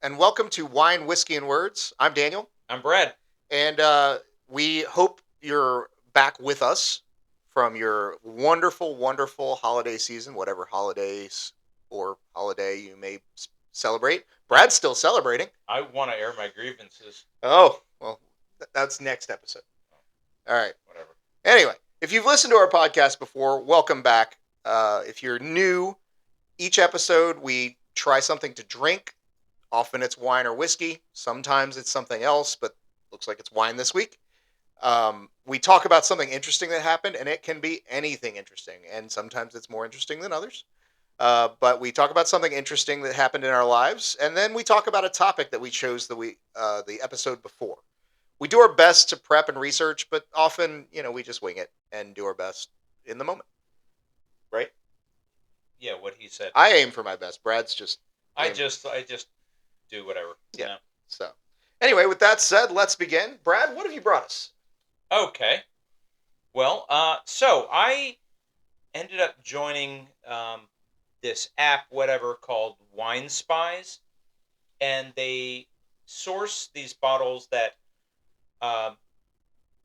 and welcome to Wine, Whiskey, and Words. I'm Daniel, I'm Brad. and we hope you're back with us from your wonderful, wonderful holiday season, whatever holidays or holiday you may celebrate. Brad's still celebrating. I want to air my grievances. Oh, well, that's next episode. All right. Whatever. Anyway, if you've listened to our podcast before, welcome back. If you're new, each episode we try something to drink. Often it's wine or whiskey. Sometimes it's something else, but looks like it's wine this week. We talk about something interesting that happened, and it can be anything interesting, and sometimes it's more interesting than others. But we talk about something interesting that happened in our lives, and then we talk about a topic that we chose the episode before. We do our best to prep and research, but often, we just wing it and do our best in the moment. Right? Yeah, what he said. I aim for my best. Brad's just. I just do whatever. Yeah. You know? So, anyway, with that said, let's begin. Brad, what have you brought us? Okay. Well, so I ended up joining this app, whatever, called Wine Spies, and they source these bottles uh,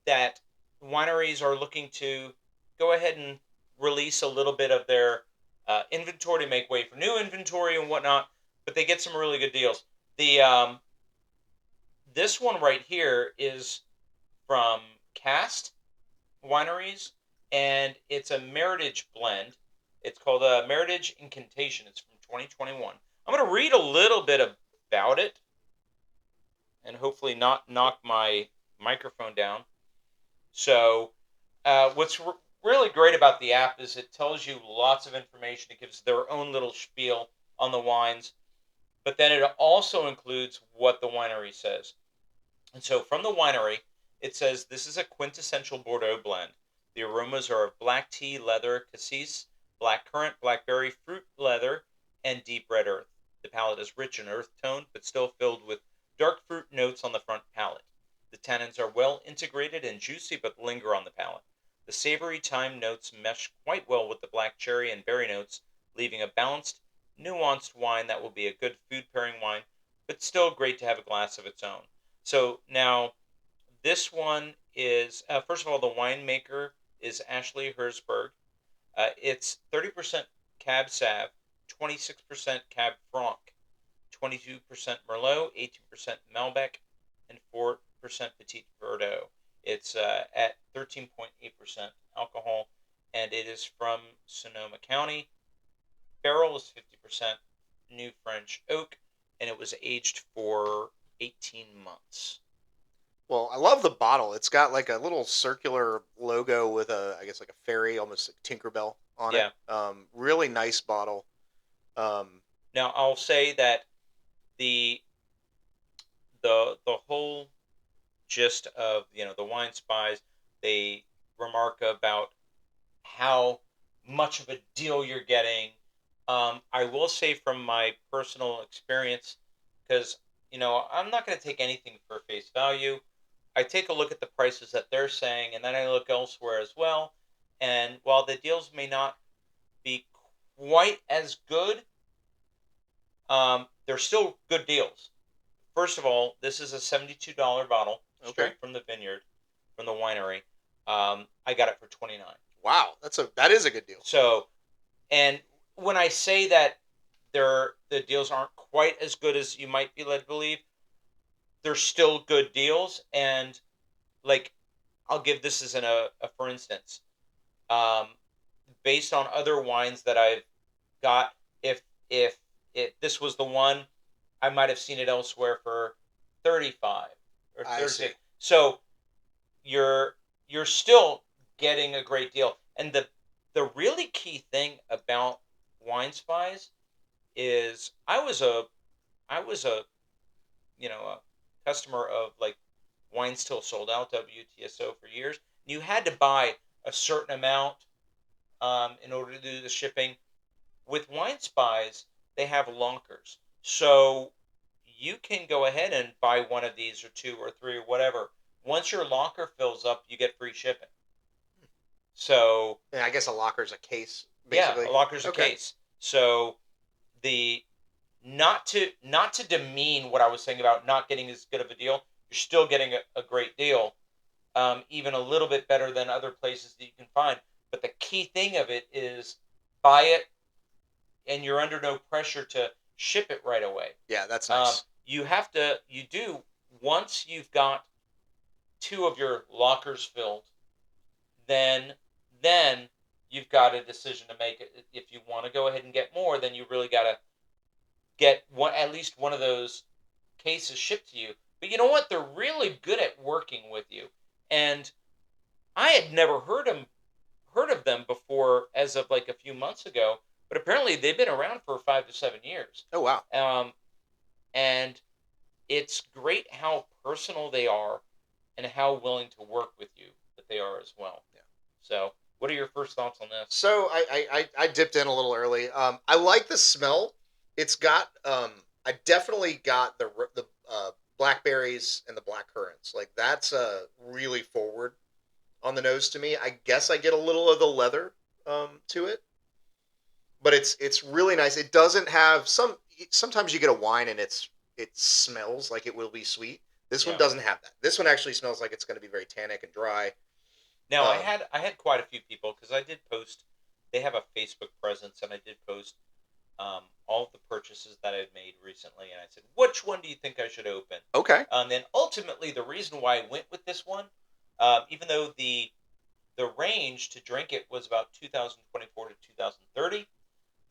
that wineries are looking to go ahead and release a little bit of their inventory to make way for new inventory and whatnot. But they get some really good deals. The This one right here is from Cast Wineries, and it's a Meritage blend. It's called a Meritage Incantation. It's from 2021. I'm going to read a little bit about it, and hopefully not knock my microphone down. So, what's really great about the app is it tells you lots of information. It gives their own little spiel on the wines, but then it also includes what the winery says. And so from the winery, it says this is a quintessential Bordeaux blend. The aromas are of black tea, leather, cassis, black currant, blackberry, fruit leather, and deep red earth. The palate is rich and earth toned, but still filled with dark fruit notes on the front palate. The tannins are well integrated and juicy, but linger on the palate. The savory thyme notes mesh quite well with the black cherry and berry notes, leaving a balanced, nuanced wine that will be a good food pairing wine, but still great to have a glass of its own. So now, this one is, first of all, the winemaker is Ashley Herzberg. It's 30% Cab Sav, 26% Cab Franc, 22% Merlot, 18% Malbec, and 4% Petit Verdot. It's at 13.8% alcohol, and it is from Sonoma County. Barrel is 50% New French Oak, and it was aged for 18 months. Well, I love the bottle. It's got like a little circular logo with I guess like a fairy, almost like Tinkerbell on it. Yeah. Really nice bottle. Now I'll say that the the whole gist of the Wine Spies, they remark about how much of a deal you're getting. I will say from my personal experience, because I'm not going to take anything for face value. I take a look at the prices that they're saying, and then I look elsewhere as well. And while the deals may not be quite as good, they're still good deals. First of all, this is a $72 bottle straight Okay. from the vineyard, from the winery. I got it for 29. Wow, that is a good deal. So, and when I say that the deals aren't quite as good as you might be led to believe, they're still good deals. And like, I'll give this as a for instance. Um, Based on other wines that I've got, if if this was the one, I might have seen it elsewhere for 35 or I see. 36. So you're still getting a great deal. And the really key thing about Wine Spies is I was a a customer of like Wine Still Sold Out, WTSO, for years. You had to buy a certain amount in order to do the shipping. With Wine Spies, they have lonkers. So you can go ahead and buy one of these or two or three or whatever. Once your locker fills up, you get free shipping. So Yeah, I guess a locker is a case, yeah, basically. a locker's a Okay. case. So the not to demean what I was saying about not getting as good of a deal. You're still getting a great deal, even a little bit better than other places that you can find. But the key thing of it is buy it, and you're under no pressure to ship it right away. Yeah, that's nice. Once you've got 2 of your lockers filled, then you've got a decision to make. If you want to go ahead and get more, then you really got to get at least one of those cases shipped to you. But you know what? They're really good at working with you. And I had never heard of them before as of like a few months ago, but apparently they've been around for 5 to 7 years. Oh wow. And it's great how personal they are and how willing to work with you that they are as well. Yeah. So, what are your first thoughts on this? So I dipped in a little early. I like the smell. It's got I definitely got the blackberries and the black currants. Like that's really forward on the nose to me. I guess I get a little of the leather to it, but it's really nice. It doesn't have sometimes you get a wine and it smells like it will be sweet. This one doesn't have that. This one actually smells like it's going to be very tannic and dry. Now I had quite a few people because I did post. They have a Facebook presence, and I did post all of the purchases that I've made recently, and I said, "Which one do you think I should open?" Okay. And then ultimately, the reason why I went with this one, even though the range to drink it was about 2024 to 2030,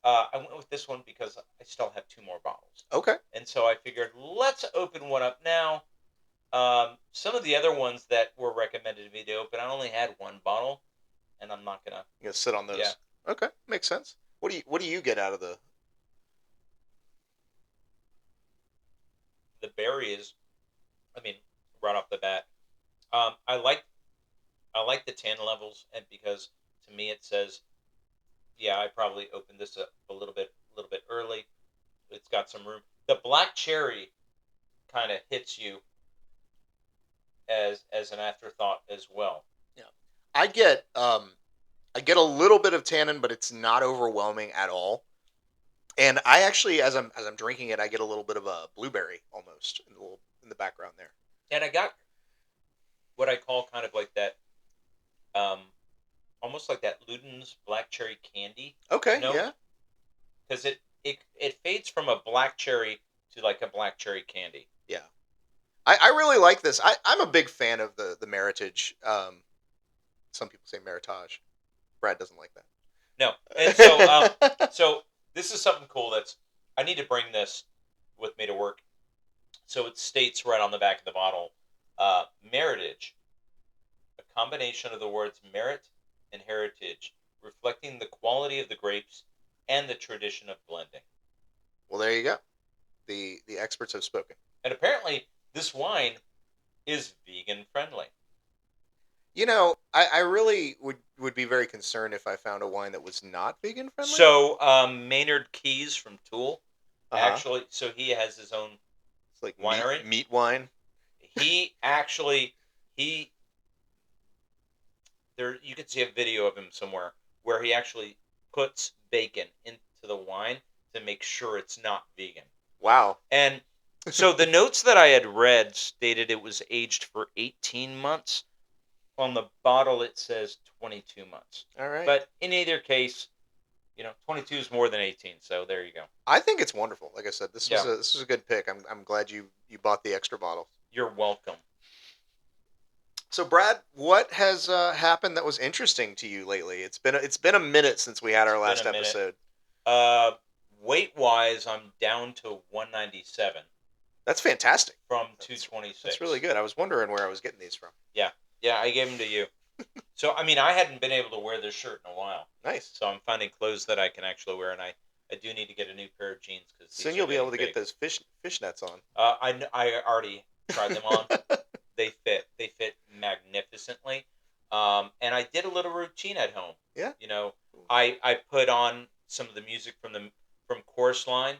I went with this one because I still have 2 more bottles. Okay. And so I figured, let's open one up now. Some of the other ones that were recommended to me to open, I only had 1 bottle, and I'm not gonna. You gonna sit on those? Yeah. Okay, makes sense. What do you get out of the Berry is, I mean, right off the bat, I like the tan levels, and because to me it says, yeah, I probably opened this up a little bit early. It's got some room. The black cherry kind of hits you as an afterthought as well. Yeah. I get a little bit of tannin, but it's not overwhelming at all. And I actually, as I'm drinking it, I get a little bit of a blueberry almost in the background there. And I got what I call kind of like that, almost like that Luden's black cherry candy. Okay, yeah. Because it fades from a black cherry to like a black cherry candy. Yeah. I really like this. I'm a big fan of the Meritage. Some people say Meritage. Brad doesn't like that. No. And so so this is something cool I need to bring this with me to work. So it states right on the back of the bottle, Meritage, a combination of the words merit and heritage, reflecting the quality of the grapes and the tradition of blending. Well, there you go. The experts have spoken. And apparently, this wine is vegan friendly. You know, I really would be very concerned if I found a wine that was not vegan friendly. So, Maynard Keyes from Tool, actually, so he has his own like winery. Meat wine. He there, you can see a video of him somewhere where he actually puts bacon into the wine to make sure it's not vegan. Wow. And so the notes that I had read stated it was aged for 18 months. On the bottle, it says 22 months. All right. But in either case, 22 is more than 18, so there you go. I think it's wonderful. Like I said, this was a good pick. I'm glad you bought the extra bottle. You're welcome. So, Brad, what has happened that was interesting to you lately? It's been a minute since we had our last episode. Weight-wise, I'm down to 197. That's fantastic. From 226. That's really good. I was wondering where I was getting these from. Yeah, I gave them to you. So, I mean, I hadn't been able to wear this shirt in a while. Nice. So I'm finding clothes that I can actually wear, and I do need to get a new pair of jeans. Soon you'll be able to get those fishnets on. I already tried them on. They fit magnificently. And I did a little routine at home. Yeah. I put on some of the music from Chorus Line.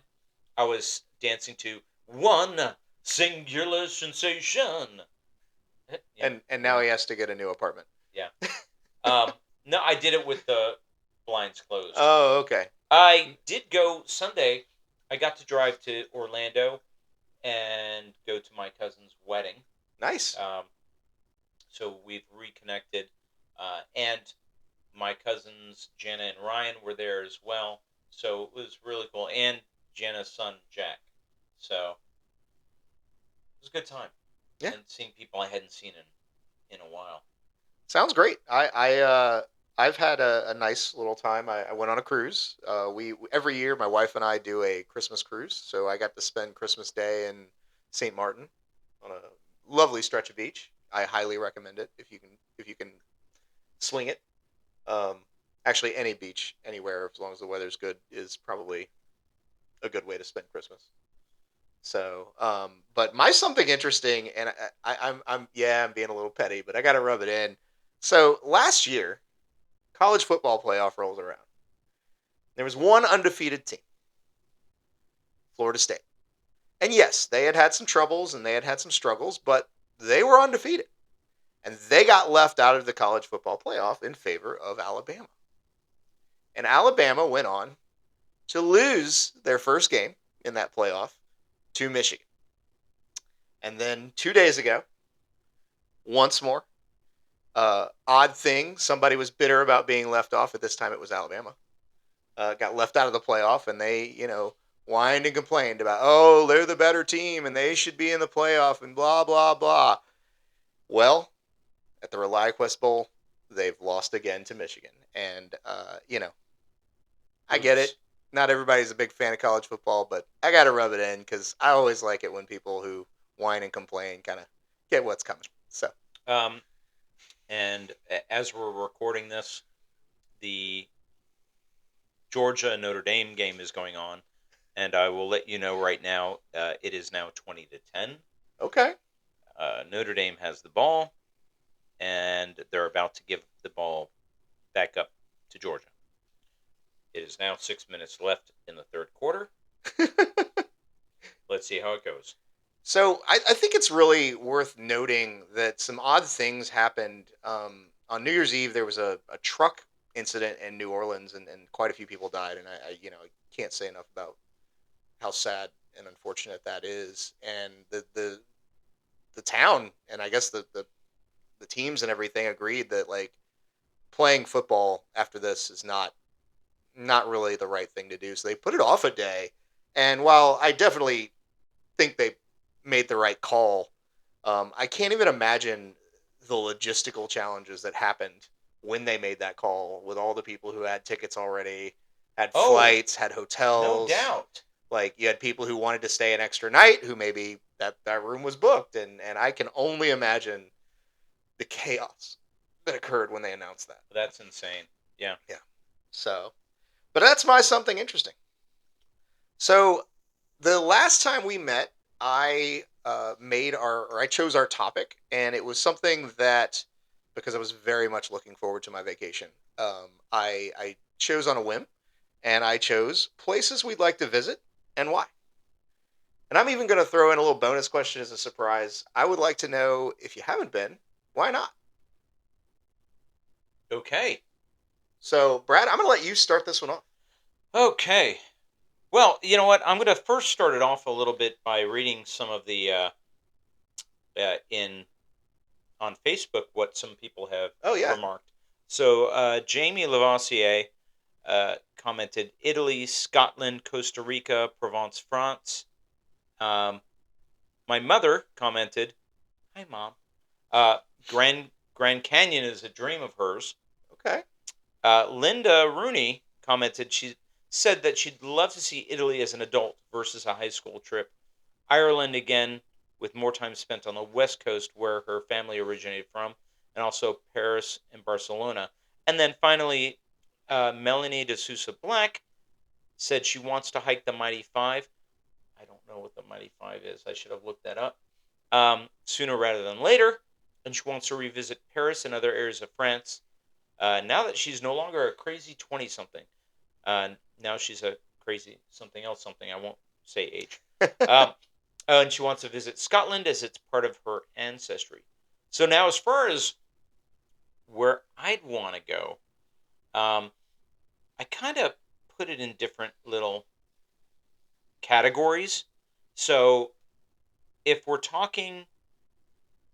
I was dancing to One Singular Sensation. And now he has to get a new apartment. Yeah. No, I did it with the blinds closed. Oh, okay. I did go Sunday. I got to drive to Orlando and go to my cousin's wedding. Nice. Um, so we've reconnected, and my cousins Jenna and Ryan were there as well. So it was really cool, and Jenna's son Jack. So it was a good time, Yeah. and seeing people I hadn't seen in a while. Sounds great. I've had a nice little time. I went on a cruise. We every year my wife and I do a Christmas cruise, so I got to spend Christmas Day in St. Martin on a lovely stretch of beach. I highly recommend it if you can swing it. Um, Actually, any beach anywhere as long as the weather's good is probably a good way to spend Christmas. So, but my something interesting, and I'm yeah, I'm being a little petty, but I got to rub it in. So last year, college football playoff rolls around. There was one undefeated team, Florida State, and yes, they had had some troubles and they had had some struggles, but they were undefeated, and they got left out of the college football playoff in favor of Alabama. And Alabama went on to lose their first game in that playoff to Michigan. And then 2 days ago, once more, odd thing, somebody was bitter about being left off. At this time, it was Alabama. Got left out of the playoff, and they, whined and complained about, oh, they're the better team, and they should be in the playoff, and blah blah blah. Well, at the ReliaQuest Bowl, they've lost again to Michigan, and I get it. Oops. Not everybody's a big fan of college football, but I got to rub it in because I always like it when people who whine and complain kind of get what's coming. So, Um, and as we're recording this, the Georgia Notre Dame game is going on, and I will let you know right now. It is now 20-10. okay. Notre Dame has the ball, and they're about to give the ball back up to Georgia. It is now 6 minutes left in the third quarter. Let's see how it goes. So I think it's really worth noting that some odd things happened. On New Year's Eve, there was a truck incident in New Orleans, and quite a few people died. And I can't say enough about how sad and unfortunate that is. And the town, and I guess the teams and everything agreed that like playing football after this is not really the right thing to do. So they put it off a day. And while I definitely think they made the right call, I can't even imagine the logistical challenges that happened when they made that call with all the people who had tickets already, had Oh, flights, had no hotels. doubt. Like you had people who wanted to stay an extra night who maybe that room was booked, and I can only imagine the chaos that occurred when they announced that. That's insane. Yeah. Yeah. So, but that's my something interesting. So the last time we met, I I chose our topic, and it was something that because I was very much looking forward to my vacation. I chose on a whim, and I chose places we'd like to visit and why. And I'm even going to throw in a little bonus question as a surprise. I would like to know if you haven't been, why not? Okay. So, Brad, I'm going to let you start this one off. Okay. Well, you know what? I'm going to first start it off a little bit by reading some of the in on Facebook what some people have Oh yeah. remarked. So Jamie Lavoisier commented Italy, Scotland, Costa Rica, Provence, France. Um, my mother commented, "Hi, mom. Uh, Grand Canyon is a dream of hers." Okay. Linda Rooney commented she said that she'd love to see Italy as an adult versus a high school trip. Ireland again, with more time spent on the west coast where her family originated from, and also Paris and Barcelona. And then finally, Melanie de Sousa Black said she wants to hike the Mighty Five. I don't know what the Mighty Five is. I should have looked that up. Sooner rather than later. And she wants to revisit Paris and other areas of France. Now that she's no longer a crazy 20 something, now she's a crazy something else something. I won't say age. Um, and she wants to visit Scotland as it's part of her ancestry. So now, as far as where I'd want to go, I kind of put it in different little categories. So if we're talking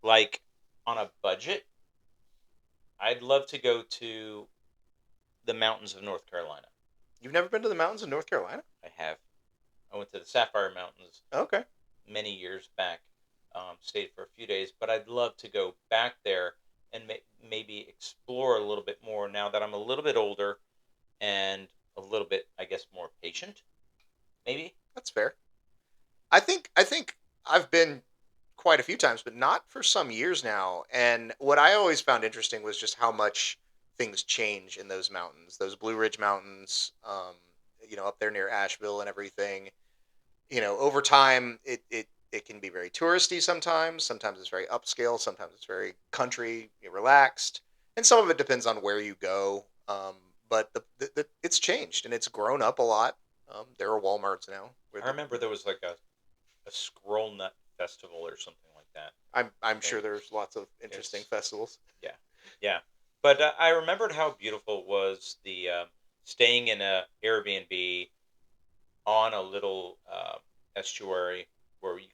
like on a budget, I'd love to go to the mountains of North Carolina. You've never been to the mountains of North Carolina? I have. I went to the Sapphire Mountains Okay. many years back. Stayed for a few days, but I'd love to go back there and maybe explore a little bit more now that I'm a little bit older and a little bit, I guess, more patient. Maybe. That's fair. I think I've been quite a few times, but not for some years now. And what I always found interesting was just how much things change in those mountains, those Blue Ridge Mountains, up there near Asheville and everything. Over time, it can be very touristy sometimes. Sometimes it's very upscale. Sometimes it's very country, relaxed. And some of it depends on where you go. But it's changed and it's grown up a lot. There are Walmarts now. I remember there was like a scroll nut festival or something like that. I'm sure Maybe. there's lots of interesting festivals. Yeah, yeah. But I remembered how beautiful was the staying in a Airbnb on a little estuary where you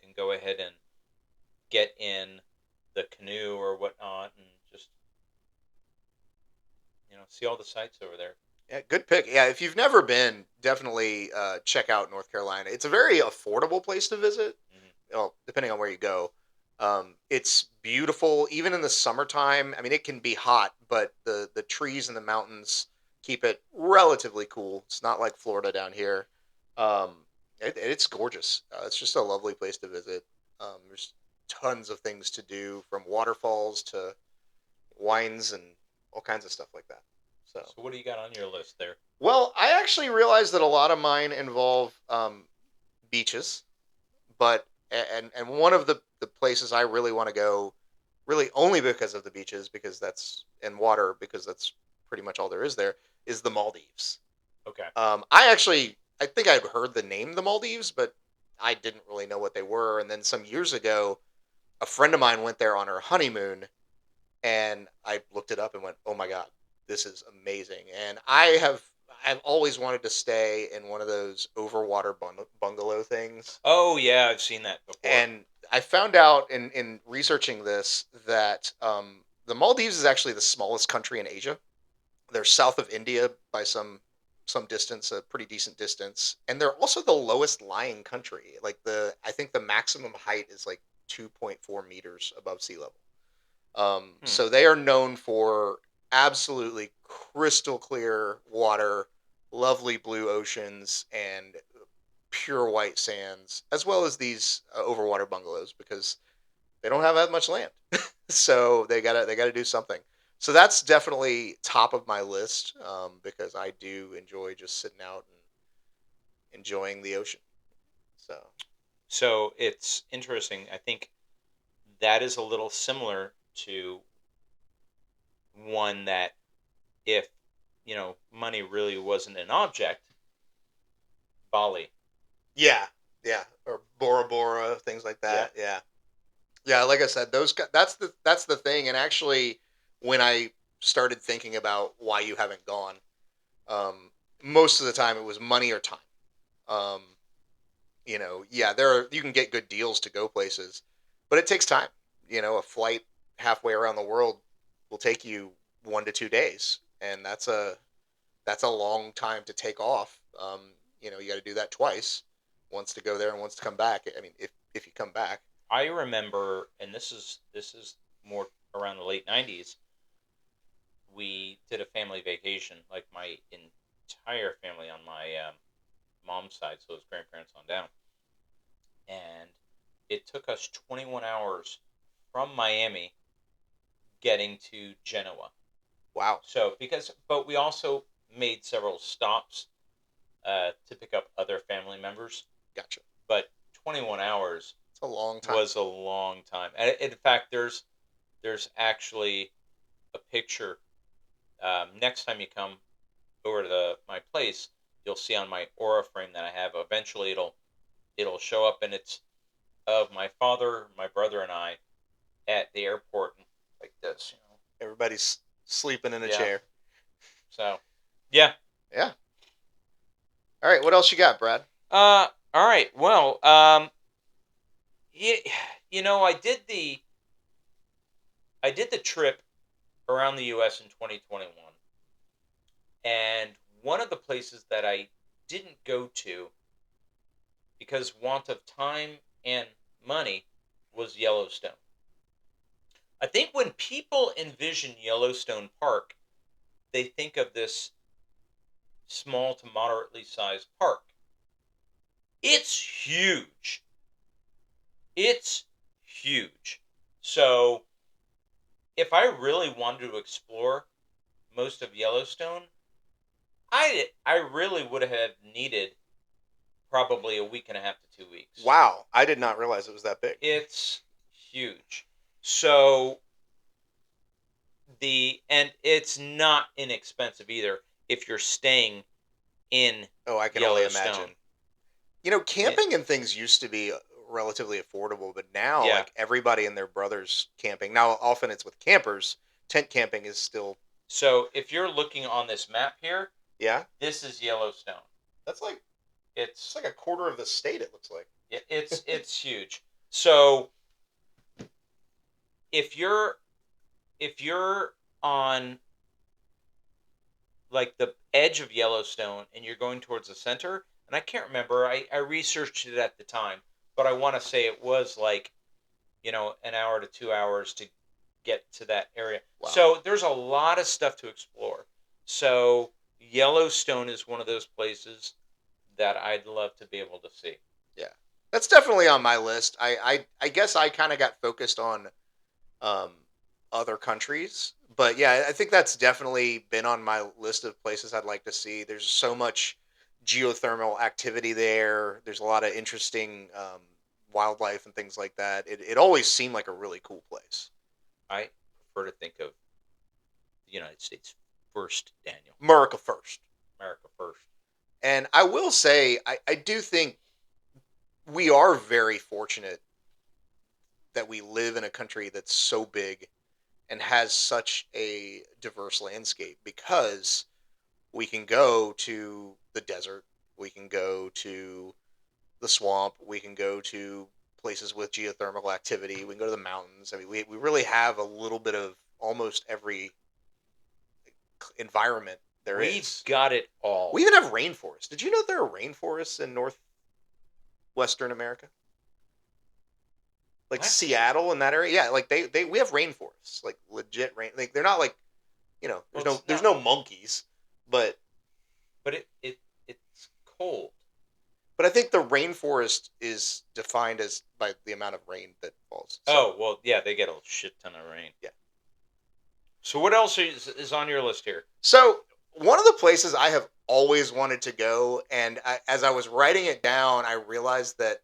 can go ahead and get in the canoe or whatnot and just see all the sights over there. Yeah, good pick. Yeah, if you've never been, definitely check out North Carolina. It's a very affordable place to visit. Hmm. Well, depending on where you go. It's beautiful, even in the summertime. I mean, it can be hot, but the trees and the mountains keep it relatively cool. It's not like Florida down here. Um, it's gorgeous. It's just a lovely place to visit. There's tons of things to do, from waterfalls to wines and all kinds of stuff like that. So. So what do you got on your list there? Well, I actually realized that a lot of mine involve beaches, but and one of the places I really want to go, really only because of the beaches, because that's and water, because that's pretty much all there is there, is the Maldives. Okay. I think I'd heard the name the Maldives, but I didn't really know what they were. And then some years ago, a friend of mine went there on her honeymoon, and I looked it up and went, "Oh my god, this is amazing!" And I've always wanted to stay in one of those overwater bungalow things. Oh yeah, I've seen that before. And I found out in researching this that the Maldives is actually the smallest country in Asia. They're south of India by some distance, a pretty decent distance, and they're also the lowest lying country. Like I think the maximum height is like 2.4 meters above sea level. Hmm. So they are known for absolutely crystal clear water, lovely blue oceans, and pure white sands, as well as these overwater bungalows, because they don't have that much land. So they gotta do something. So that's definitely top of my list, because I do enjoy just sitting out and enjoying the ocean. So So it's interesting. I think that is a little similar to one that if money really wasn't an object, Bali. yeah, yeah, or Bora Bora, things like Yeah. that. Yeah, yeah. Like I said, that's the thing. And actually, when I started thinking about why you haven't gone, um, most of the time it was money or time. Um, yeah, you can get good deals to go places, but it takes time. A flight halfway around the world will take you 1 to 2 days, and that's a long time to take off. You got to do that twice, once to go there and once to come back. I mean, if you come back. I remember, and this is more around the late '90s. We did a family vacation, like my entire family on my mom's side, so his grandparents on down, and it took us 21 hours from Miami getting to Genoa. Wow, So but we also made several stops to pick up other family members. gotcha. But 21 hours It's a long time. was a long time. And in fact, there's actually a picture. Next time you come over to my place, you'll see on my aura frame that I have. Eventually, it'll show up, and it's of my father, my brother, and I at the airport like this. Everybody's sleeping in a Yeah. chair. So, yeah. Yeah. All right, what else you got, Brad? All right. Well, you, you know, I did the trip around the U.S. in 2021, and one of the places that I didn't go to because want of time and money was Yellowstone. I think when people envision Yellowstone Park, they think of this small to moderately sized park. It's huge. It's huge. So, if I really wanted to explore most of Yellowstone, I really would have needed probably a week and a half to 2 weeks. Wow, I did not realize it was that big. It's huge. So and it's not inexpensive either if you're staying in Oh, I can only Yellowstone. imagine. You know, camping and things used to be relatively affordable, but now Yeah. like everybody and their brothers camping. Now, often it's with campers. Tent camping is still. So if you're looking on this map here, Yeah, this is Yellowstone. that's like It's like a quarter of the state. It looks like. it's huge. So if you're on like the edge of Yellowstone and you're going towards the center, and I can't remember, I researched it at the time, but I want to say it was like, an hour to 2 hours to get to that area. Wow. So there's a lot of stuff to explore. So Yellowstone is one of those places that I'd love to be able to see. Yeah, that's definitely on my list. I guess I kind of got focused on um, other countries, but yeah, I think that's definitely been on my list of places I'd like to see. There's so much geothermal activity there. There's a lot of interesting wildlife and things like that. It always seemed like a really cool place. I prefer to think of the United States first, Daniel. America first. America first. And I will say, I do think we are very fortunate that we live in a country that's so big and has such a diverse landscape because we can go to the desert, we can go to the swamp, we can go to places with geothermal activity, we can go to the mountains. I mean, we really have a little bit of almost every environment there is. We've got it all. We even have rainforests. Did you know there are rainforests in northwestern America? Like What? Seattle and that area? Yeah, like we have rainforests, like legit rain. Like they're not like, there's no monkeys, but it's cold. But I think the rainforest is defined as by the amount of rain that falls. So, Oh, well, yeah, they get a shit ton of rain. Yeah. So what else is on your list here? So one of the places I have always wanted to go, and as I was writing it down, I realized that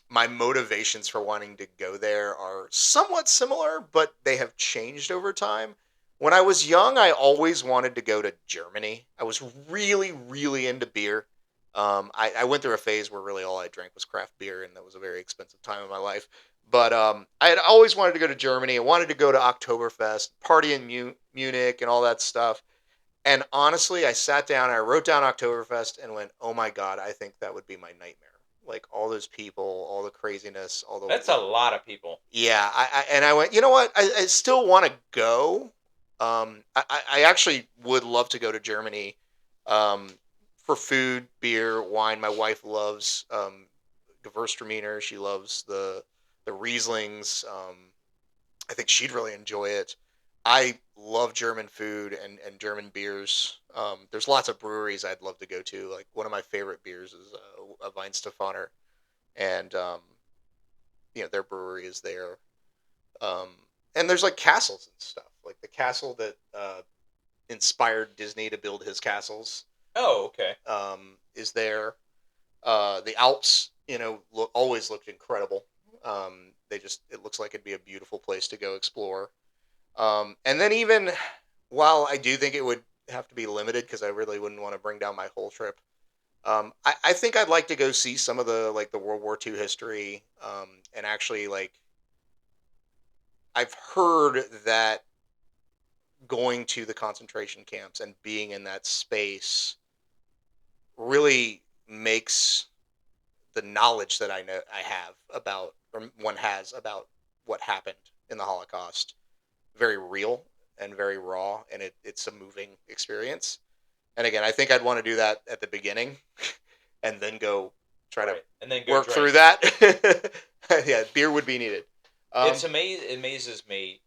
my motivations for wanting to go there are somewhat similar, but they have changed over time. When I was young, I always wanted to go to Germany. I was really, really into beer. I went through a phase where really all I drank was craft beer, and that was a very expensive time of my life. But I had always wanted to go to Germany. I wanted to go to Oktoberfest, party in Munich, and all that stuff. And honestly, I sat down, I wrote down Oktoberfest, and went, "Oh my god, I think that would be my nightmare." Like all those people, all the craziness, all the That's a lot of people. Yeah, and I went, you know what? I still want to go. I actually would love to go to Germany for food, beer, wine. My wife loves Gewürztraminer. She loves the Rieslings. I think she'd really enjoy it. I love German food and German beers. There's lots of breweries I'd love to go to. Like one of my favorite beers is a Weihenstephaner, and their brewery is there. Um, and there's like castles and stuff, like the castle that inspired Disney to build his castles. Oh, okay. Is there? The Alps, always looked incredible. It looks like it'd be a beautiful place to go explore. And then even while I do think it would have to be limited because I really wouldn't want to bring down my whole trip. I think I'd like to go see some of the World War II history, and actually I've heard that going to the concentration camps and being in that space really makes the knowledge that I have about, or one has about what happened in the Holocaust very real and very raw, and it's a moving experience. And again, I think I'd want to do that at the beginning, and then go try to Right. And then go work drink. through that. Yeah, beer would be needed. It amazes me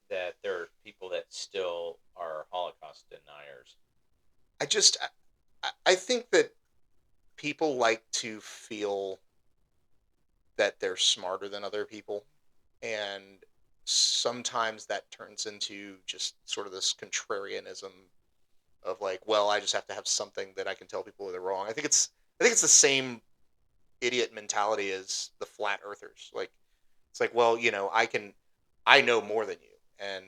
that there are people that still are Holocaust deniers. I just I think that people like to feel that they're smarter than other people, and sometimes that turns into just sort of this contrarianism of like, well, I just have to have something that I can tell people they're wrong. I think it's the same idiot mentality as the flat earthers. Like, it's like, well, I know more than you, and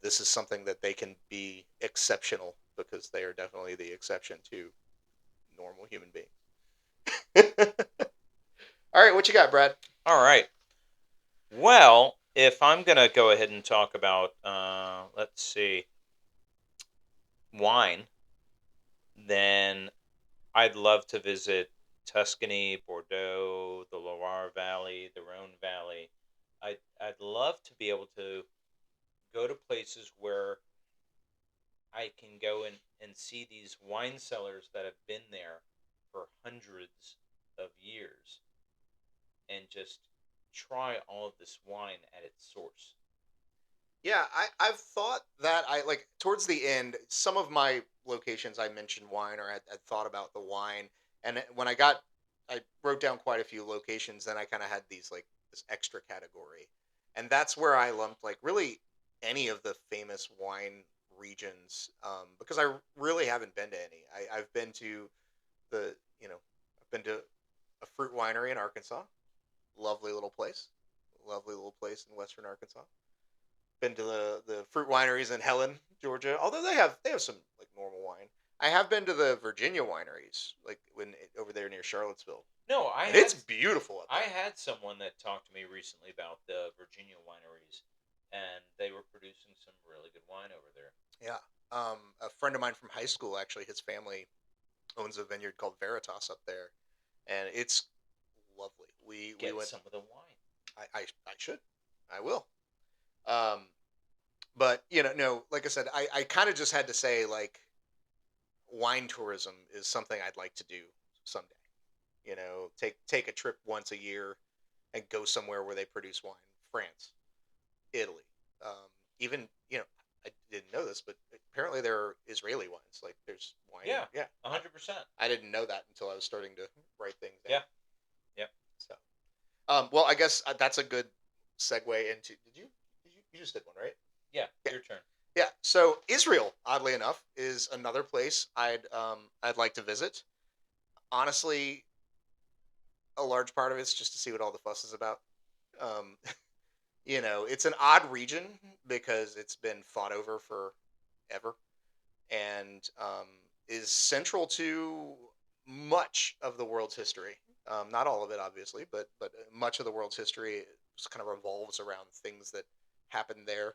this is something that they can be exceptional because they are definitely the exception to normal human beings. All right, what you got, Brad? All right. Well, if I'm going to go ahead and talk about, let's see, wine, then I'd love to visit Tuscany, Bordeaux, the Loire Valley, the Rhone Valley. I'd love to be able to go to places where I can go and see these wine cellars that have been there for hundreds of years and just try all of this wine at its source. Yeah, I've thought that I like towards the end, some of my locations I mentioned wine, or I thought about the wine. And when I wrote down quite a few locations, then I kind of had these like this extra category. And that's where I lumped like really any of the famous wine regions, because I really haven't been to any. I've been to the, I've been to a fruit winery in Arkansas. Lovely little place. Lovely little place in western Arkansas. Been to the fruit wineries in Helen, Georgia. Although they have some like normal wine. I have been to the Virginia wineries, like when over there near Charlottesville, No, and it's beautiful up I there. had someone that talked to me recently about the Virginia wineries, and they were producing some really good wine over there. Yeah. A friend of mine from high school, actually, his family owns a vineyard called Veritas up there, and it's lovely. We Get went. some of the wine. I should. I will. Um, but no, like I said, I kind of just had to say like wine tourism is something I'd like to do someday. Take a trip once a year and go somewhere where they produce wine. France, Italy, even I didn't know this, but apparently there are Israeli wines. Like there's wine. Yeah, Yeah, 100%. I didn't know that until I was starting to write things down. Yeah, yep. So, well, I guess that's a good segue into. You just did one, right? Yeah, Yeah. your turn. Yeah. So Israel, oddly enough, is another place I'd like to visit. Honestly, a large part of it's just to see what all the fuss is about. Um, it's an odd region because it's been fought over forever, and is central to much of the world's history. Not all of it, obviously, but much of the world's history just kind of revolves around things that happened there,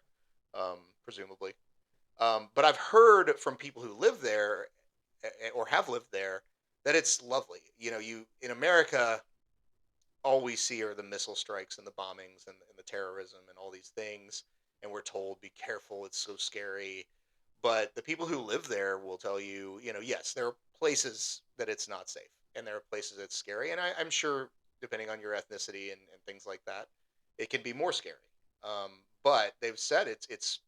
presumably. But I've heard from people who live there or have lived there that it's lovely. You in America, all we see are the missile strikes and the bombings and the terrorism and all these things, and we're told be careful, it's so scary. But the people who live there will tell you, yes, there are places that it's not safe, and there are places that's scary, and I'm sure depending on your ethnicity and things like that, it can be more scary. But they've said it's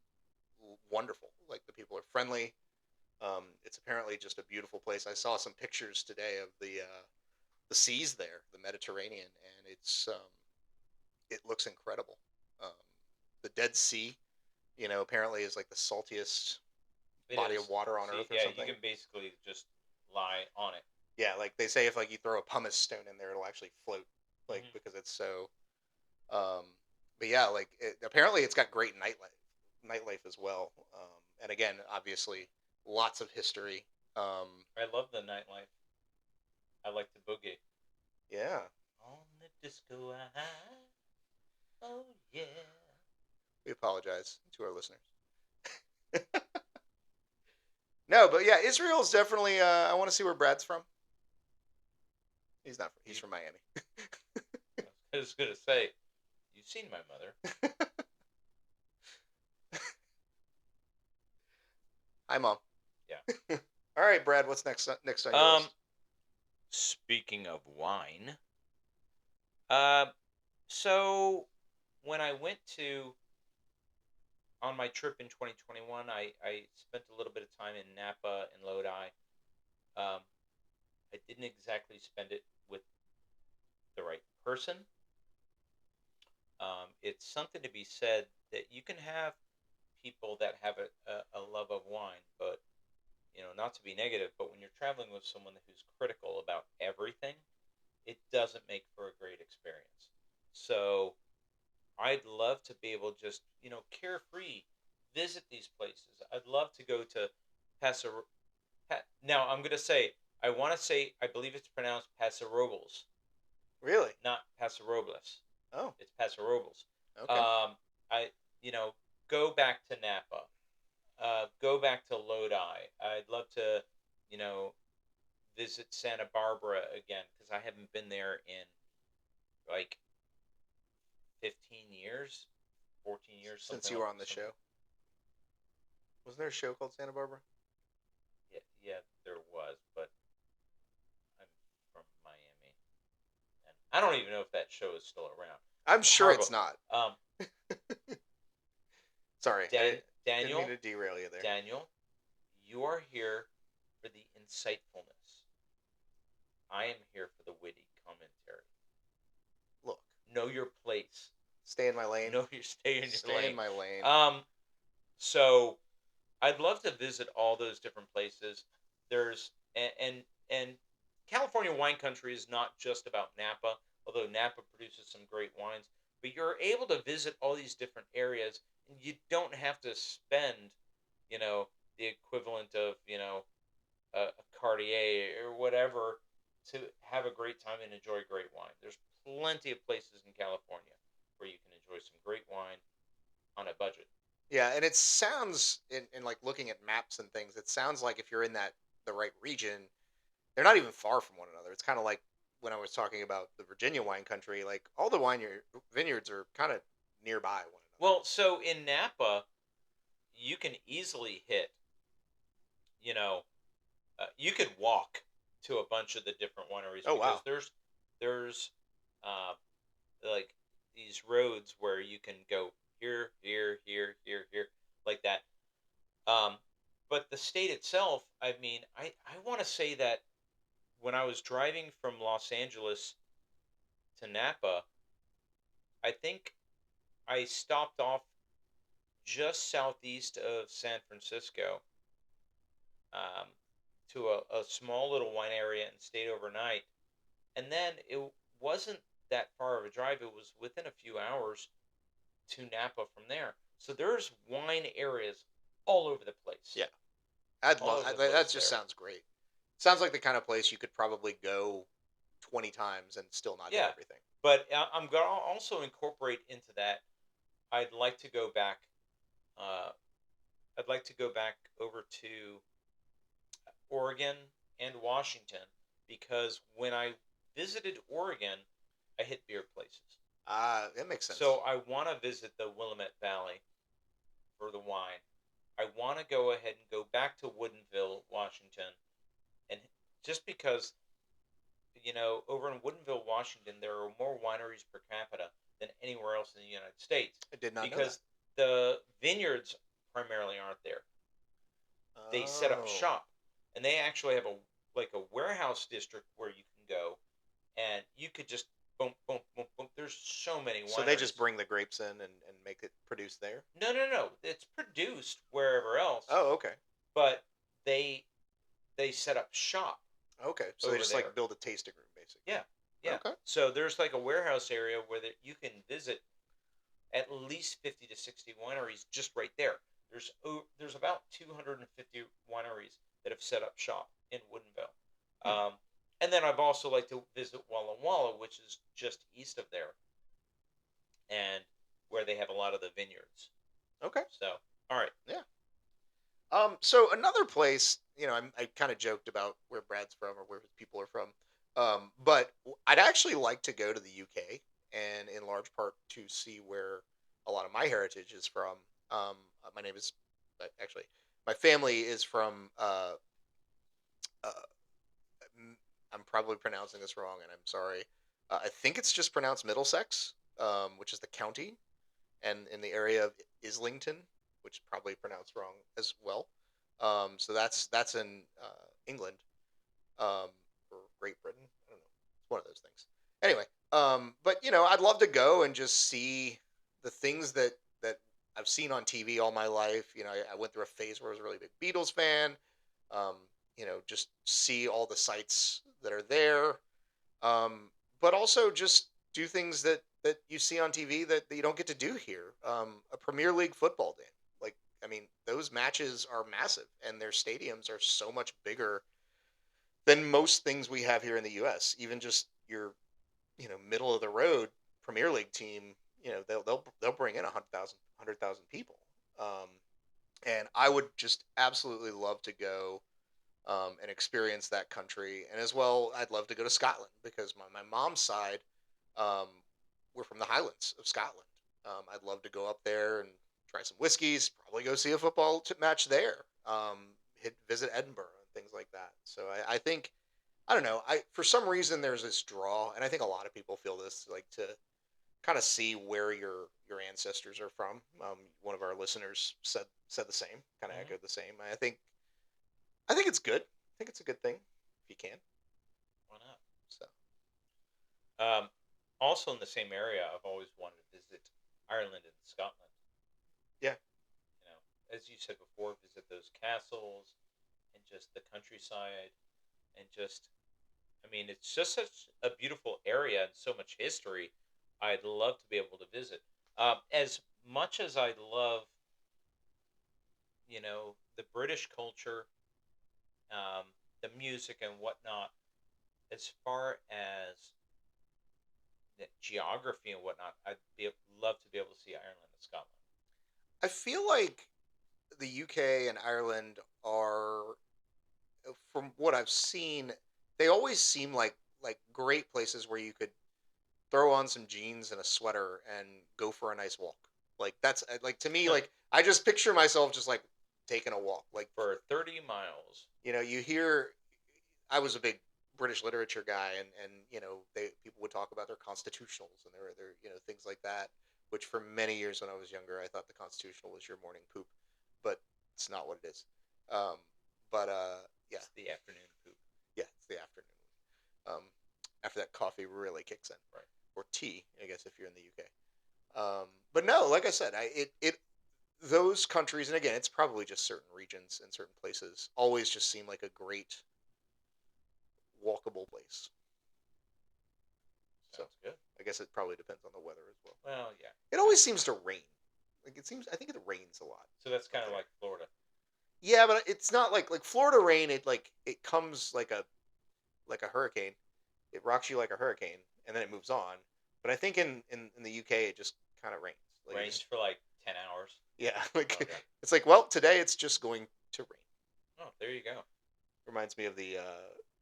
wonderful. Like the people are friendly. It's apparently just a beautiful place. I saw some pictures today of the seas there, the Mediterranean, and it looks incredible. Um, the Dead Sea, apparently is like the saltiest It body is. of water on See, Earth or yeah, you something. can basically just lie on it. Yeah, like they say if like you throw a pumice stone in there, it'll actually float, like Hmm. because it's so. Um, but yeah, like apparently it's got great nightlife as well. And again, obviously, lots of history. Um, I love the nightlife. I like the boogie. yeah, On the disco eye. Oh, yeah. we apologize to our listeners. No, but yeah, Israel's definitely. I want to see where Brad's from. He's not. He's from Miami. I was gonna say, you've seen my mother. Hi, Mom. Yeah. All right, Brad. What's next on your Um, list? speaking of wine, so when I went to on my trip in 2021, I spent a little bit of time in Napa and Lodi. Um, I didn't exactly spend it with the right person. It's something to be said that you can have people that have a love of wine, but not to be negative, but when you're traveling with someone who's critical about everything, it doesn't make for a great experience. So I'd love to be able to just, carefree visit these places. I'd love to go to Paso. Now I'm gonna say I believe it's pronounced Paso Robles, Really? not Paso Robles. Oh, It's Paso Robles. okay. I go back to Napa. Go back to Lodi. I'd love to, you know, visit Santa Barbara again because I haven't been there in like 15 years, 14 years, Since something you like were on the something. show, wasn't there a show called Santa Barbara? Yeah, yeah, there was, but I'm from Miami, and I don't even know if that show is still around. I'm sure it's Horrible. not. Um, Sorry, I didn't mean Daniel, to derail you there. Daniel, you are here for the insightfulness. I am here for the witty commentary. Look, Know your place. stay in my lane. Know your stay in your Stay in lane. my lane. So I'd love to visit all those different places. There's and California wine country is not just about Napa, although Napa produces some great wines. But you're able to visit all these different areas, and you don't have to spend, you know, the equivalent of a Cartier or whatever to have a great time and enjoy great wine. There's plenty of places in California where you can enjoy some great wine on a budget. Yeah, and it sounds in like looking at maps and things, it sounds like if you're in the right region, they're not even far from one another. It's kind of like when I was talking about the Virginia wine country, like all the vineyards are kind of nearby one another. Well, so in Napa, you can easily hit, you know, you could walk to a bunch of the different wineries Oh because wow. there's uh, like these roads where you can go here, here, here, here, here, like that. Um, but the state itself, I mean, I want to say that when I was driving from Los Angeles to Napa, I think I stopped off just southeast of San Francisco, um, to a small little wine area and stayed overnight. And then it wasn't that far of a drive. It was within a few hours to Napa from there. So there's wine areas all over the place. Yeah, I'd All love over the that. place Just there. sounds great. Sounds like the kind of place you could probably go 20 times and still not hit Yeah. everything. But I'm going to also incorporate into that. I'd like to go back. Uh, I'd like to go back over to Oregon and Washington because when I visited Oregon, I hit beer places. That makes sense. So I want to visit the Willamette Valley for the wine. I want to go ahead and go back to Woodinville, Washington, and just because over in Woodinville, Washington, there are more wineries per capita than anywhere else in the United States I did not know that. because the vineyards primarily aren't there. They set up Oh, shop, and they actually have a warehouse district where you can go, and you could just boom, boom, boom, boom. There's so many so they just wineries. bring the grapes in and make it produce there? No, no, no. It's produced wherever else, Oh, okay. but they they set up shop Okay. So they over just like there. build a tasting room, basically. Yeah, yeah. Okay. So there's like a warehouse area where you can visit at least 50 to 60 wineries just right there. There's about 250 wineries that have set up shop in Woodinville. Hmm. And then I've also like to visit Walla Walla, which is just east of there, and where they have a lot of the vineyards. Okay. So, all right. Yeah. So another place, I kind of joked about where Brad's from or where his people are from, but I'd actually like to go to the UK, and in large part to see where a lot of my heritage is from. My name is actually my family is from. Uh, I'm probably pronouncing this wrong, and I'm sorry. I think it's just pronounced Middlesex, which is the county, and in the area of Islington, which is probably pronounced wrong as well. So that's in England, um, or Great Britain. I don't know. It's one of those things. Anyway, but I'd love to go and just see the things that I've seen on TV all my life. I went through a phase where I was a really big Beatles fan. Um, just see all the sites that are there, but also just do things that you see on TV that you don't get to do here. A Premier League football game, like I mean, those matches are massive, and their stadiums are so much bigger than most things we have here in the U.S. Even just your middle of the road Premier League team, they'll bring in 100,000 people, um, and I would just absolutely love to go and experience that country. And as well, I'd love to go to Scotland because my mom's side, um, we're from the Highlands of Scotland. I'd love to go up there and try some whiskeys, probably go see a football match there, visit Edinburgh and things like that. So I think, I don't know, for some reason there's this draw, and I think a lot of people feel this, like to kind of see where your ancestors are from. One of our listeners said the same, kind of Hmm. echoed the same. I think it's good. I think it's a good thing if you can. Why not? So Um, Also in the same area, I've always wanted to visit Ireland and Scotland. yeah, You know, as you said before, visit those castles and just the countryside and just, I mean, it's just such a beautiful area and so much history. I'd love to be able to visit. As much as I love, the British culture, the music and whatnot, as far as the geography and whatnot, love to be able to see Ireland and Scotland. I feel like the UK and Ireland are, from what I've seen, they always seem like great places where you could throw on some jeans and a sweater and go for a nice walk. Like that's like to me, like I just picture myself just like taking a walk. Like For 30 miles. you hear. I was a big British literature guy, and people would talk about their constitutionals and their things like that. Which for many years when I was younger, I thought the constitutional was your morning poop, but it's not what it is. Um, but yeah, It's the afternoon poop. yeah, it's the afternoon. Um, after that coffee really kicks in, Right. or tea, I guess if you're in the UK. But no, like I said, it those countries, and again, it's probably just certain regions and certain places, always just seem like a great walkable place. So Sounds good. I guess it probably depends on the weather as well. Well, yeah. It always seems to rain. Like it seems, I think it rains a lot. So that's kind of there. like Florida. Yeah, but it's not like Florida rain. It comes like a hurricane. It rocks you like a hurricane, and then it moves on. But I think in the UK it just kind of rains. Like it Rains just for like 10 hours. yeah, like Okay. it's like, well, today it's just going to rain. Oh, there you go. Reminds me of the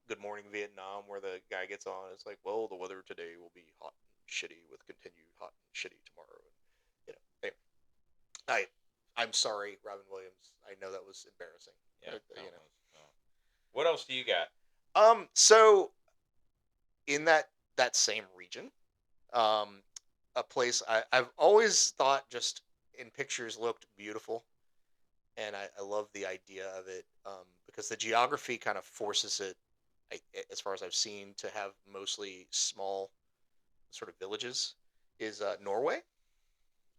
Good Morning Vietnam, where the guy gets on. It's like, well, the weather today will be hot and shitty with continued hot and shitty tomorrow. And, anyway, I'm sorry, Robin Williams. I know that was embarrassing. Yeah. No, You no. What else do you got? know. So in that same region, um, a place I've always thought just in pictures looked beautiful, and I love the idea of it, because the geography kind of forces it, as far as I've seen, to have mostly small sort of villages. Is Norway.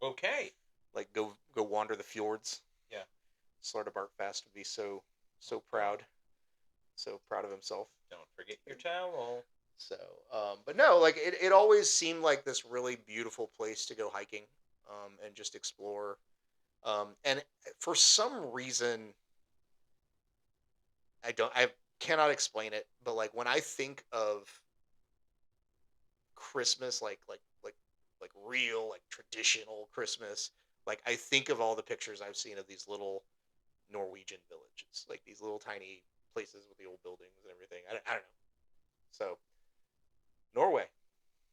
Okay. Like go wander the fjords. Yeah. Slaughter Bartfast would be so Oh, proud, so proud of himself. don't forget your towel. So, but no, like it always seemed like this really beautiful place to go hiking, and just explore. And for some reason, I cannot explain it, but like when I think of Christmas, like real, like traditional Christmas, like I think of all the pictures I've seen of these little Norwegian villages, like these little tiny places with the old buildings and everything. I don't know. So Norway.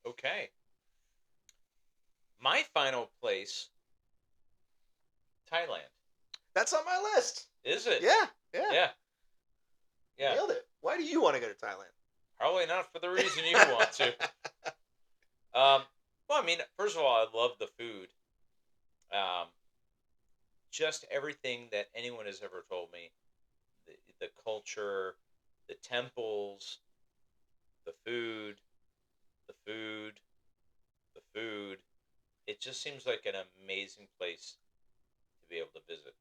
Okay. My final place, Thailand. That's on my list. Is it? Yeah, yeah, Yeah. Yeah. nailed it. Why do you want to go to Thailand? Probably not for the reason you want to. Well, I mean, first of all, I love the food. Um, just everything that anyone has ever told me, the culture, the temples, the food, the food, the food. It just seems like an amazing place to be able to visit.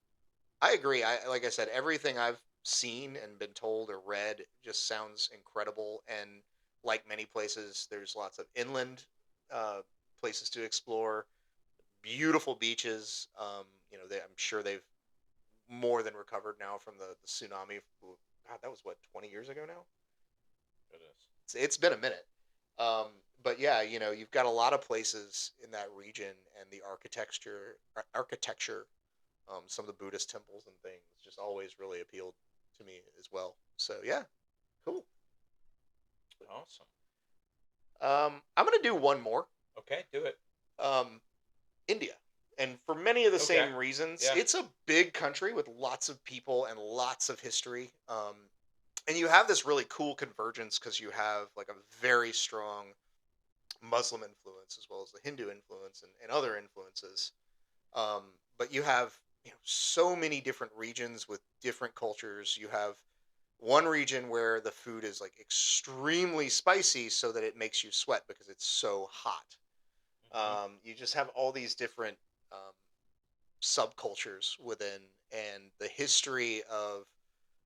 I agree. Like I said, everything I've seen and been told or read just sounds incredible. And like many places, there's lots of inland uh, places to explore, beautiful beaches. I'm sure they've more than recovered now from the tsunami. God, that was what, 20 years ago now? It is. It's been a minute. Um, but yeah, you've got a lot of places in that region, and the architecture, some of the Buddhist temples and things just always really appealed to me as well. So yeah, cool. Awesome. I'm gonna do one more. Okay, do it. Um, India, and for many of the Okay. same reasons. Yeah. It's a big country with lots of people and lots of history. And you have this really cool convergence because you have like a very strong Muslim influence as well as the Hindu influence and other influences. But you have so many different regions with different cultures. You have one region where the food is like extremely spicy so that it makes you sweat because it's so hot. You just have all these different um, subcultures within, and the history of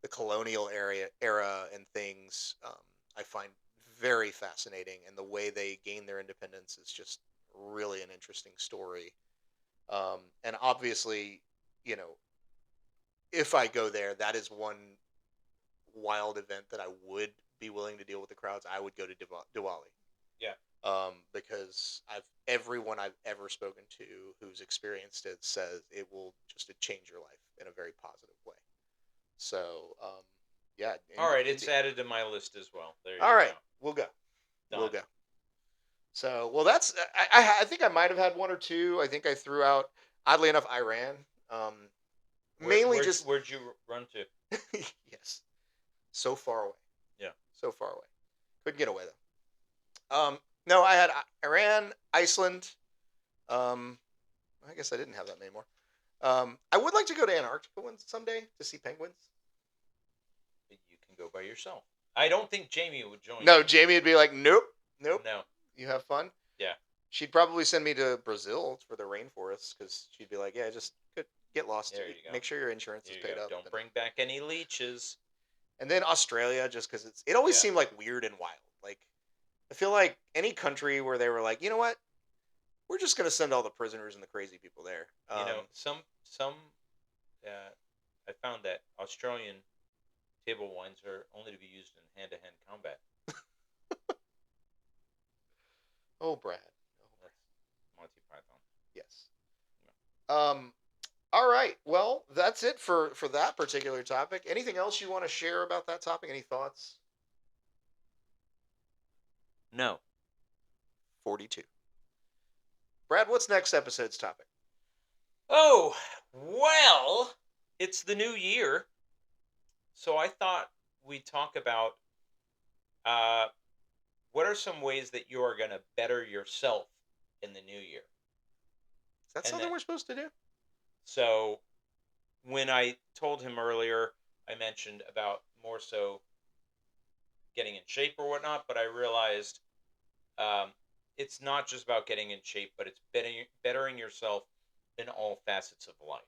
the colonial era and things. I find very fascinating, and the way they gain their independence is just really an interesting story. And obviously, you know, if I go there, that is one wild event that I would be willing to deal with the crowds. I would go to Diwali. Yeah. Because everyone I've ever spoken to who's experienced it says it will just change your life in a very positive way. So, yeah. All right, it's added to my list as well. There you All right, go. we'll go. Done. We'll go. So, well, that's I think I might have had one or two. I think I threw out, oddly enough, Iran. Mainly just where'd you run to? yes, so far away. Yeah. So far away. Couldn't get away though. No, I had Iran, Iceland. I guess I didn't have that many more. I would like to go to Antarctica someday to see penguins. You can go by yourself. I don't think Jamie would join. No, you. Jamie would be like, nope. No. You have fun. Yeah. She'd probably send me to Brazil for the rainforests because she'd be like, yeah, just get lost. There you go. Make sure your insurance is paid up. Don't bring back any leeches. And then Australia, just because it always seemed like weird and wild. Like, I feel like any country where they were like, you know what, we're just gonna send all the prisoners and the crazy people there. Some. I found that Australian table wines are only to be used in hand-to-hand combat. Oh, Brad. That's Monty Python. Yes. All right. Well, that's it for that particular topic. Anything else you want to share about that topic? Any thoughts? No. 42. Brad, what's next episode's topic? Oh, well, it's the new year. So I thought we'd talk about what are some ways that you are going to better yourself in the new year. Is that something we're supposed to do? So when I told him earlier, I mentioned about more so getting in shape or whatnot, but I realized it's not just about getting in shape, but it's bettering yourself in all facets of life.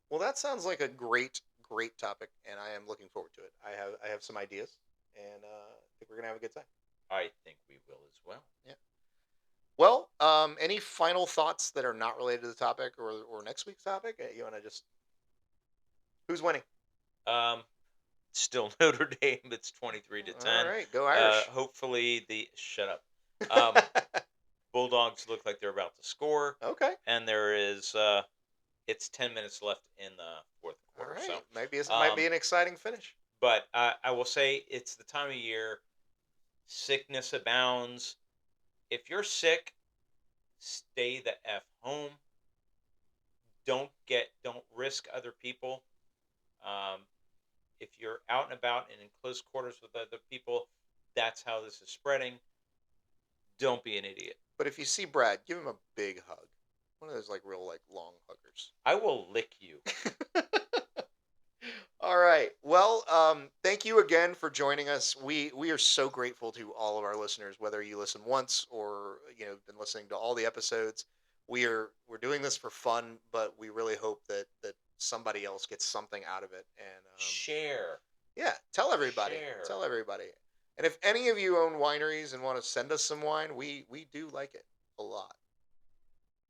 Well, that sounds like a great topic, and I am looking forward to it. I have some ideas, and I think we're gonna have a good time. I think we will as well. Yeah. Well, any final thoughts that are not related to the topic or next week's topic? You want to just, who's winning? Still Notre Dame. It's 23-10. All right, go Irish. Hopefully shut up. Bulldogs look like they're about to score. Okay. And there is it's 10 minutes left in the fourth quarter. All quarter. right. So, Maybe it might be an exciting finish. but I will say it's the time of year. Sickness abounds. If you're sick, stay the f home. Don't risk other people. Um, if you're out and about and in close quarters with other people, that's how this is spreading. Don't be an idiot. But if you see Brad, give him a big hug. One of those like real like long huggers. I will lick you. All right. Well, thank you again for joining us. We are so grateful to all of our listeners, whether you listen once or been listening to all the episodes. We're doing this for fun, but we really hope that somebody else gets something out of it. And Share. yeah, tell everybody. Share. Tell everybody. And if any of you own wineries and want to send us some wine, we do like it a lot.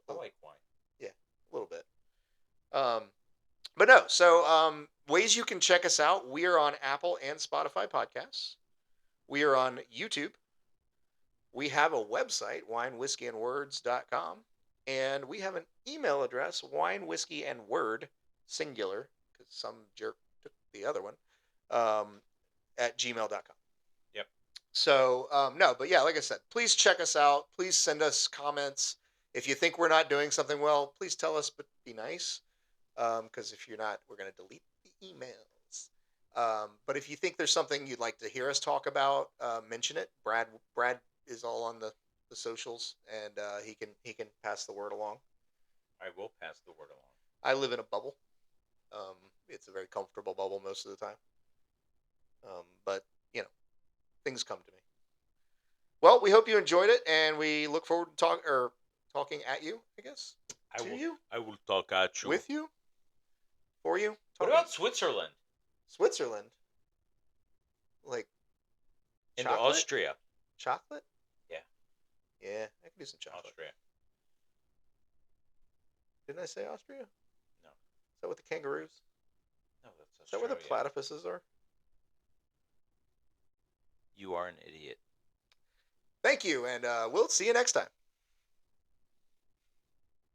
I like wine. Yeah, a little bit. But no, so ways you can check us out. We are on Apple and Spotify podcasts. We are on YouTube. We have a website, winewhiskeyandwords.com. And we have an email address, winewhiskeyandword, singular, because some jerk took the other one, at gmail.com. Yep. So, no, but yeah, like I said, please check us out. Please send us comments. If you think we're not doing something well, please tell us, but be nice. Because if you're not, we're going to delete the emails. But if you think there's something you'd like to hear us talk about, mention it. Brad is all on the socials, and he can pass the word along. I will pass the word along. I live in a bubble. It's a very comfortable bubble most of the time. But things come to me. Well, we hope you enjoyed it, and we look forward to talking at you, I guess. I will talk at you. With you? For you? What about Switzerland? Switzerland? Like into chocolate? Austria? Chocolate? Yeah. Yeah, I can do some chocolate. Austria. Didn't I say Austria? No. Is that with the kangaroos? No, that's Australia. Is that where the platypuses are? You are an idiot. Thank you, and we'll see you next time.